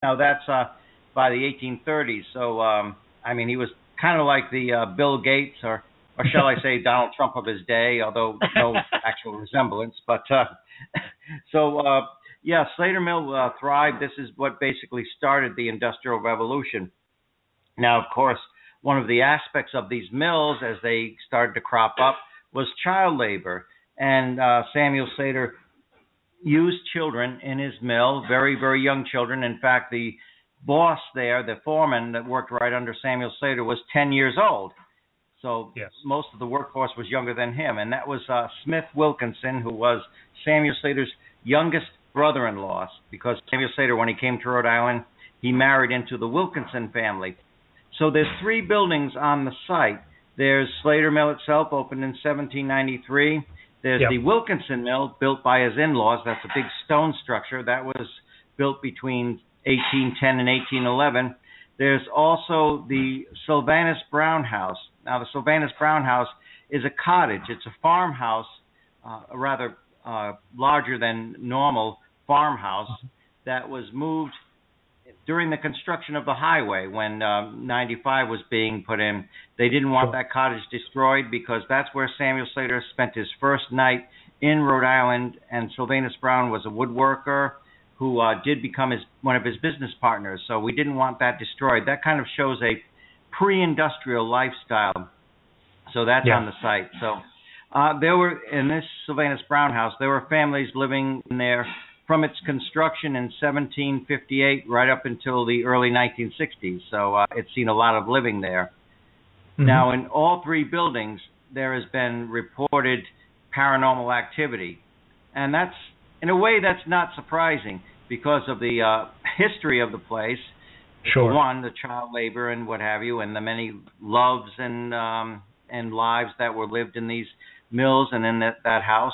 Now that's by the 1830s. So I mean, he was kind of like the Bill Gates, or shall I say Donald Trump of his day, although no actual resemblance. But yeah, Slater Mill thrived. This is what basically started the Industrial Revolution. Now, of course, one of the aspects of these mills as they started to crop up was child labor. And Samuel Slater used children in his mill, very, very young children. In fact, the boss there, the foreman that worked right under Samuel Slater, was 10 years old. So yes. Most of the workforce was younger than him. And that was Smith Wilkinson, who was Samuel Slater's youngest brother-in-law, because Samuel Slater, when he came to Rhode Island, he married into the Wilkinson family. So there's 3 buildings on the site. There's Slater Mill itself, opened in 1793. There's the Wilkinson Mill, built by his in-laws. That's a big stone structure. That was built between 1810 and 1811. There's also the Sylvanus Brown House. Now, the Sylvanus Brown House is a cottage. It's a farmhouse, a rather larger than normal farmhouse that was moved during the construction of the highway when 95 was being put in. They didn't want that cottage destroyed because that's where Samuel Slater spent his first night in Rhode Island, and Sylvanus Brown was a woodworker who did become one of his business partners. So we didn't want that destroyed. That kind of shows a pre-industrial lifestyle. So that's on the site. So there were, in this Sylvanus Brown house, there were families living in there from its construction in 1758 right up until the early 1960s. So it's seen a lot of living there. Mm-hmm. Now, in all 3 buildings, there has been reported paranormal activity. And that's, in a way, that's not surprising because of the history of the place. Sure. One, the child labor and what have you, and the many loves and lives that were lived in these mills and in that house.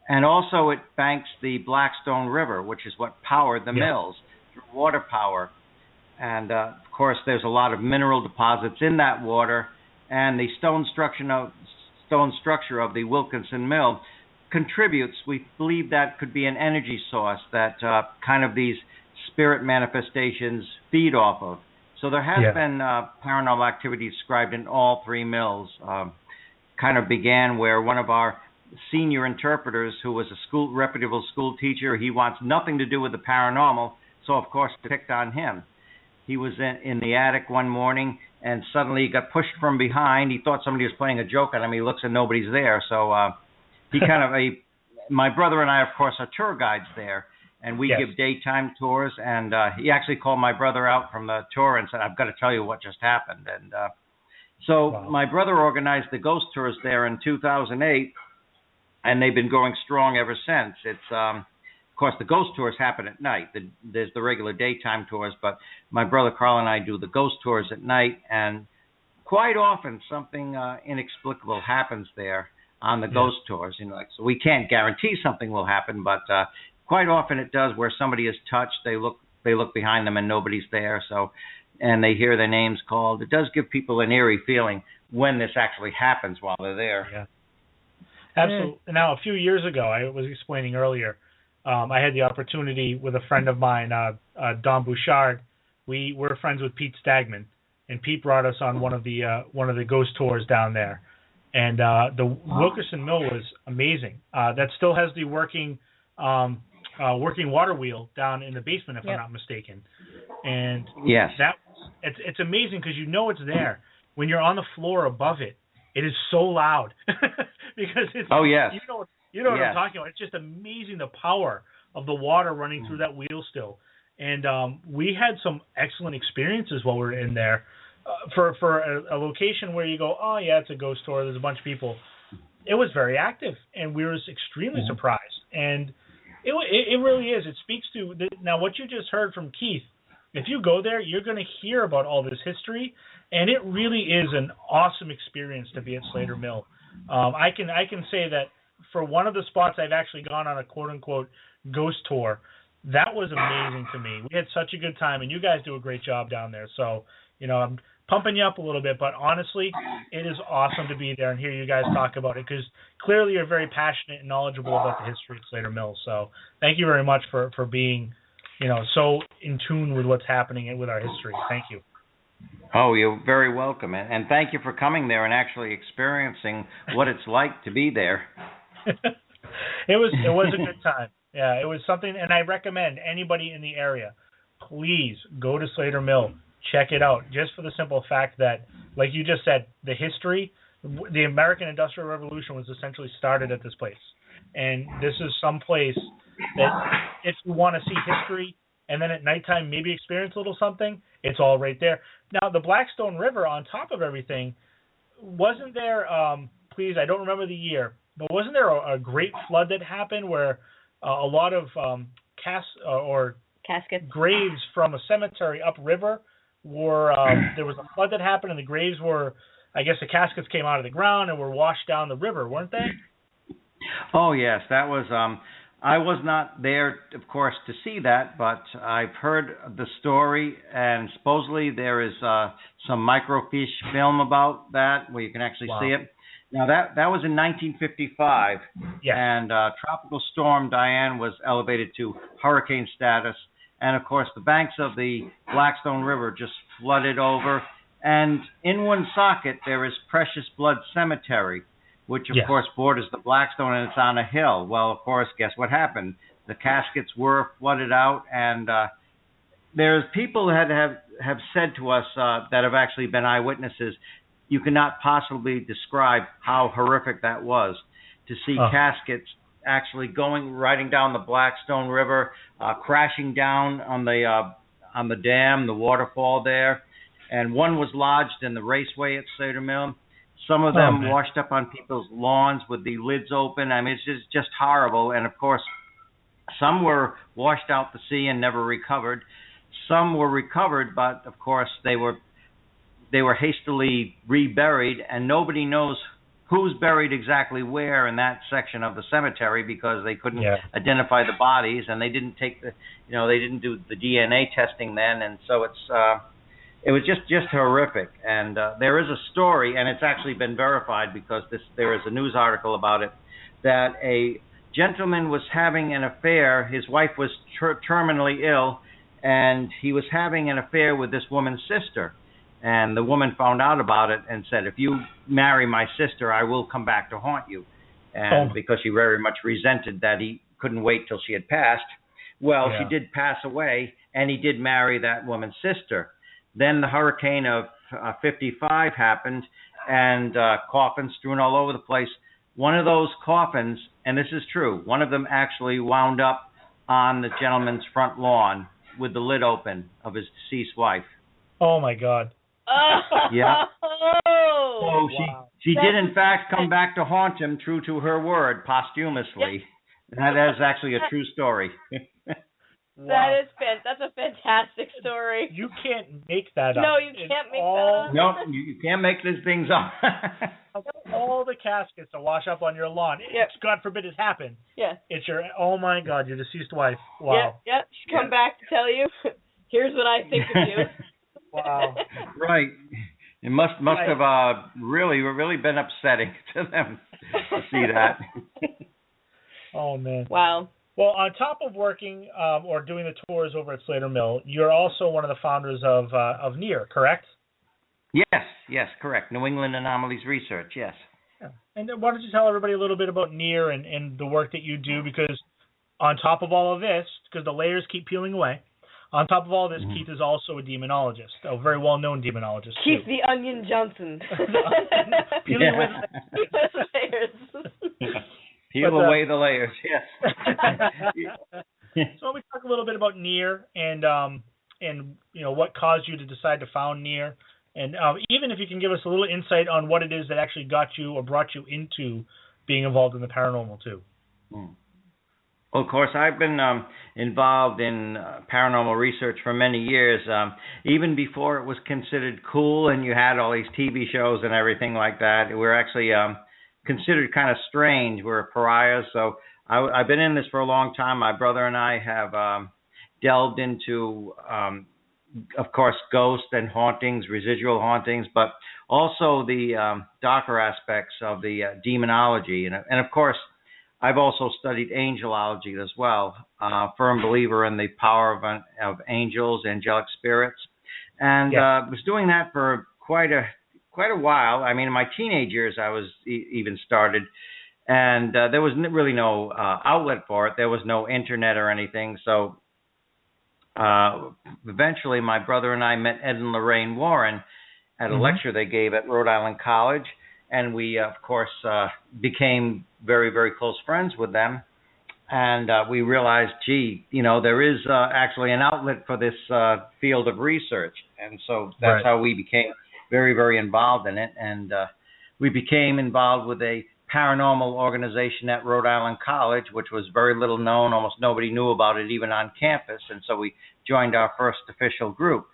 And also it banks the Blackstone River, which is what powered the mills, through water power. And, of course, there's a lot of mineral deposits in that water, and the stone structure of the Wilkinson Mill contributes. We believe that could be an energy source that kind of these spirit manifestations feed off of. So there has been paranormal activity described in all 3 mills. Kind of began where one of our senior interpreters, who was a reputable school teacher, he wants nothing to do with the paranormal, so of course they picked on him. He was in the attic one morning, and suddenly he got pushed from behind. He thought somebody was playing a joke on him. He looks and nobody's there, so he kind of my brother and I, of course, are tour guides there, and we give daytime tours. And he actually called my brother out from the tour and said, "I've got to tell you what just happened." And so my brother organized the ghost tours there in 2008. And they've been going strong ever since. It's, of course, the ghost tours happen at night. There's the regular daytime tours, but my brother Carl and I do the ghost tours at night, and quite often something inexplicable happens there on the ghost tours. So we can't guarantee something will happen, but quite often it does, where somebody is touched. They look behind them and nobody's there. So, and they hear their names called. It does give people an eerie feeling when this actually happens while they're there. Yeah. Absolutely. Now, a few years ago, I was explaining earlier, I had the opportunity with a friend of mine, Don Bouchard. We were friends with Pete Stagman, and Pete brought us on one of the ghost tours down there. And the Wilkinson Mill was amazing. That still has the working water wheel down in the basement, if I'm not mistaken. And it's amazing because it's there. When you're on the floor above it, it is so loud because it's you know what I'm talking about. It's just amazing, the power of the water running through that wheel still. And we had some excellent experiences while we were in there for a location where you go, oh yeah, it's a ghost tour. There's a bunch of people. It was very active, and we were extremely surprised. And it really is. It speaks to now what you just heard from Keith. If you go there, you're going to hear about all this history, and it really is an awesome experience to be at Slater Mill. I can say that for one of the spots I've actually gone on a quote-unquote ghost tour, that was amazing to me. We had such a good time, and you guys do a great job down there. So, I'm pumping you up a little bit, but honestly, it is awesome to be there and hear you guys talk about it, because clearly you're very passionate and knowledgeable about the history of Slater Mill. So thank you very much for being so in tune with what's happening with our history. Thank you. Oh, you're very welcome, and thank you for coming there and actually experiencing what it's like to be there. It was a good time. Yeah, it was something, and I recommend anybody in the area, please go to Slater Mill, check it out, just for the simple fact that, like you just said, the history, the American Industrial Revolution was essentially started at this place, and this is some place that if you want to see history and then at nighttime maybe experience a little something, it's all right there. Now, the Blackstone River, on top of everything, wasn't there, please, I don't remember the year, but wasn't there a great flood that happened where a lot of caskets, graves from a cemetery upriver were, there was a flood that happened and the graves were, I guess the caskets came out of the ground and were washed down the river, weren't they? Oh, yes, that was, I was not there, of course, to see that, but I've heard the story, and supposedly there is some microfiche film about that where you can actually see it. Now, that was in 1955, yes. And Tropical Storm Diane was elevated to hurricane status, and, of course, the banks of the Blackstone River just flooded over, and in Woonsocket there is Precious Blood Cemetery, which, of course, borders the Blackstone, and it's on a hill. Well, of course, guess what happened? The caskets were flooded out, and there's people that have said to us that have actually been eyewitnesses, you cannot possibly describe how horrific that was to see caskets actually riding down the Blackstone River, crashing down on the dam, the waterfall there, and one was lodged in the raceway at Slater Mill. Some of them washed up on people's lawns with the lids open. I mean, it's just horrible. And, of course, some were washed out to sea and never recovered. Some were recovered, but, of course, they were hastily reburied, and nobody knows who's buried exactly where in that section of the cemetery because they couldn't identify the bodies, and they didn't take they didn't do the DNA testing then, and so it was just horrific. And there is a story, and it's actually been verified because there is a news article about it, that a gentleman was having an affair. His wife was terminally ill, and he was having an affair with this woman's sister. And the woman found out about it and said, if you marry my sister, I will come back to haunt you. And because she very much resented that he couldn't wait till she had passed. Well, she did pass away, and he did marry that woman's sister. Then the hurricane of 55 happened, and coffins strewn all over the place. One of those coffins, and this is true, one of them actually wound up on the gentleman's front lawn with the lid open of his deceased wife. Oh, my God. Yeah. Oh, so she did, in fact, come back to haunt him, true to her word, posthumously. That is actually a true story. That's a fantastic story. You can't make that up. No, you can't make that up. No, you can't make these things up. All the caskets to wash up on your lawn. It's, God forbid it happen. Yeah. It's oh my God, your deceased wife. Wow. Yeah. She'd come back to tell you, here's what I think of you. Wow. Right. It must have really been upsetting to them to see that. Oh, man. Wow. Well, on top of working or doing the tours over at Slater Mill, you're also one of the founders of NEAR, correct? Yes, correct. New England Anomalies Research, yes. Yeah. And why don't you tell everybody a little bit about NEAR and the work that you do, because on top of all of this, because the layers keep peeling away, on top of all this, Keith is also a demonologist, a very well-known demonologist. Keith the Onion Johnson. Peeling away the layers. Peel away the layers, yes. So we talk a little bit about NEAR and what caused you to decide to found NEAR, and even if you can give us a little insight on what it is that actually got you or brought you into being involved in the paranormal too. Well, of course, I've been involved in paranormal research for many years, even before it was considered cool and you had all these TV shows and everything like that. We're actually considered kind of strange. We're pariahs. So I've been in this for a long time. My brother and I have delved into, of course, ghosts and hauntings, residual hauntings, but also the darker aspects of the demonology. And of course, I've also studied angelology as well. Firm believer in the power of angels, angelic spirits, and was doing that for quite a while. I mean, in my teenage years, I was even started, and there was really no outlet for it. There was no internet or anything, so eventually my brother and I met Ed and Lorraine Warren at a lecture they gave at Rhode Island College, and we, of course, became very, very close friends with them. And we realized, gee, there is actually an outlet for this field of research. And so that's how we became very, very involved in it. And we became involved with a paranormal organization at Rhode Island College, which was very little known. Almost nobody knew about it, even on campus. And so we joined our first official group.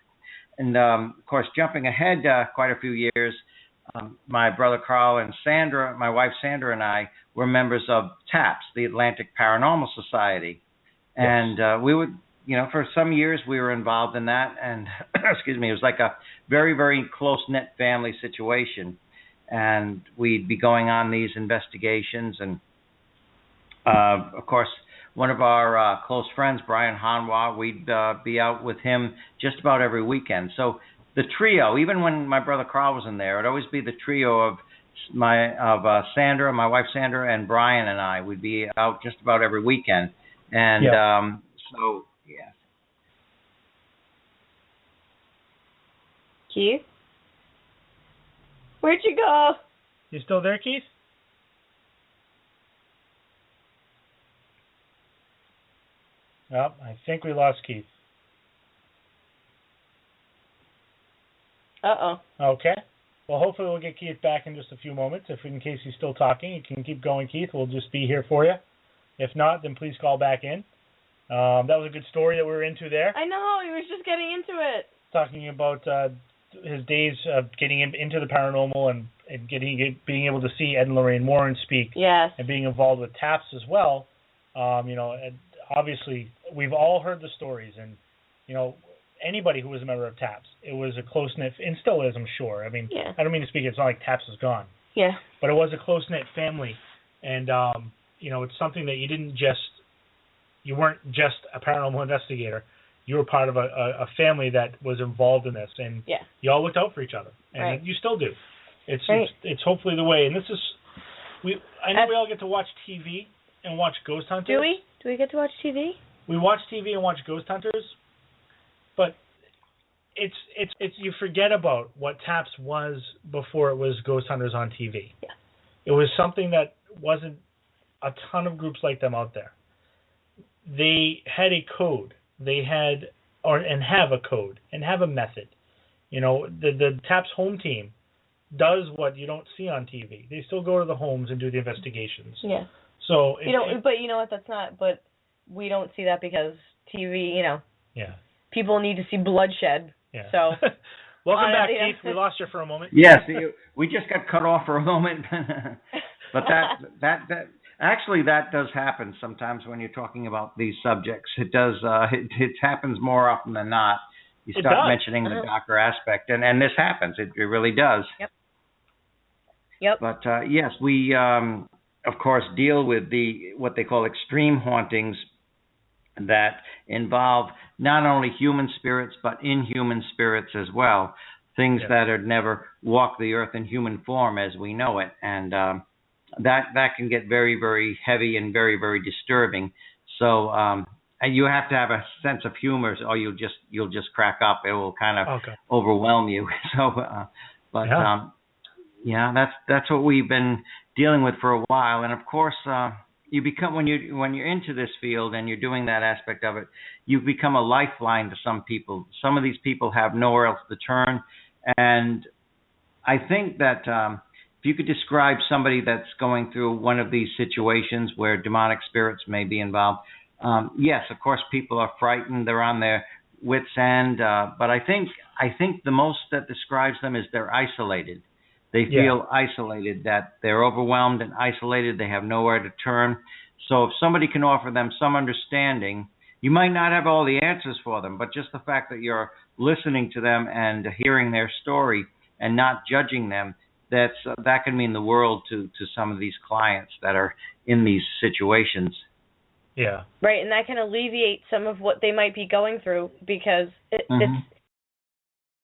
And, of course, jumping ahead quite a few years, my brother Carl and Sandra, my wife Sandra, and I were members of TAPS, the Atlantic Paranormal Society. And we would, for some years we were involved in that. And, excuse me, it was like a very, very close-knit family situation. And we'd be going on these investigations. And, of course, one of our close friends, Brian Hanwa, we'd be out with him just about every weekend. So the trio, even when my brother Carl was in there, it'd always be the trio of Sandra, my wife Sandra, and Brian and I. We'd be out just about every weekend. And so, yeah. Keith? Where'd you go? You still there, Keith? Oh, I think we lost Keith. Uh-oh. Okay. Well, hopefully we'll get Keith back in just a few moments. If in case he's still talking, you can keep going, Keith. We'll just be here for you. If not, then please call back in. That was a good story that we were into there. I know. He was just getting into it. Talking about his days of getting into the paranormal and being able to see Ed and Lorraine Warren speak. Yes. And being involved with TAPS as well. And obviously we've all heard the stories, and anybody who was a member of TAPS, it was a close-knit, and still is, I'm sure. I mean, I don't mean to speak, it's not like TAPS is gone. Yeah. But it was a close-knit family, and, it's something that you weren't just a paranormal investigator. You were part of a family that was involved in this, and you all looked out for each other, and you still do. It's hopefully the way, and this is, I know we all get to watch TV and watch Ghost Hunters. Do we? Do we get to watch TV? We watch TV and watch Ghost Hunters, but it's you forget about what TAPS was before it was Ghost Hunters on TV. Yeah. It was something that wasn't a ton of groups like them out there. They had a code. They had and have a code and have a method. The TAPS home team does what you don't see on TV. They still go to the homes and do the investigations. Yeah. So but you know what? That's not. But we don't see that because TV. Yeah. People need to see bloodshed. Yeah. So. Welcome back, Keith. We lost you for a moment. Yes, we just got cut off for a moment. But that actually that does happen sometimes when you're talking about these subjects. It does. It happens more often than not. You start mentioning the darker aspect, and this happens. It really does. Yep. But yes, we of course deal with what they call extreme hauntings that involve not only human spirits but inhuman spirits as well. Things that had never walked the earth in human form as we know it, and that can get very, very heavy and very, very disturbing. So and you have to have a sense of humor, or you'll just crack up. It will kind of overwhelm you. So, that's what we've been dealing with for a while. And of course, you become when you're into this field and you're doing that aspect of it, you've become a lifeline to some people. Some of these people have nowhere else to turn, and I think that if you could describe somebody that's going through one of these situations where demonic spirits may be involved, yes, of course, people are frightened. They're on their wits' end. But I think the most that describes them is they're isolated. They feel isolated, that they're overwhelmed and isolated. They have nowhere to turn. So if somebody can offer them some understanding, you might not have all the answers for them, but just the fact that you're listening to them and hearing their story and not judging them that can mean the world to some of these clients that are in these situations. Yeah. Right, and that can alleviate some of what they might be going through, because it's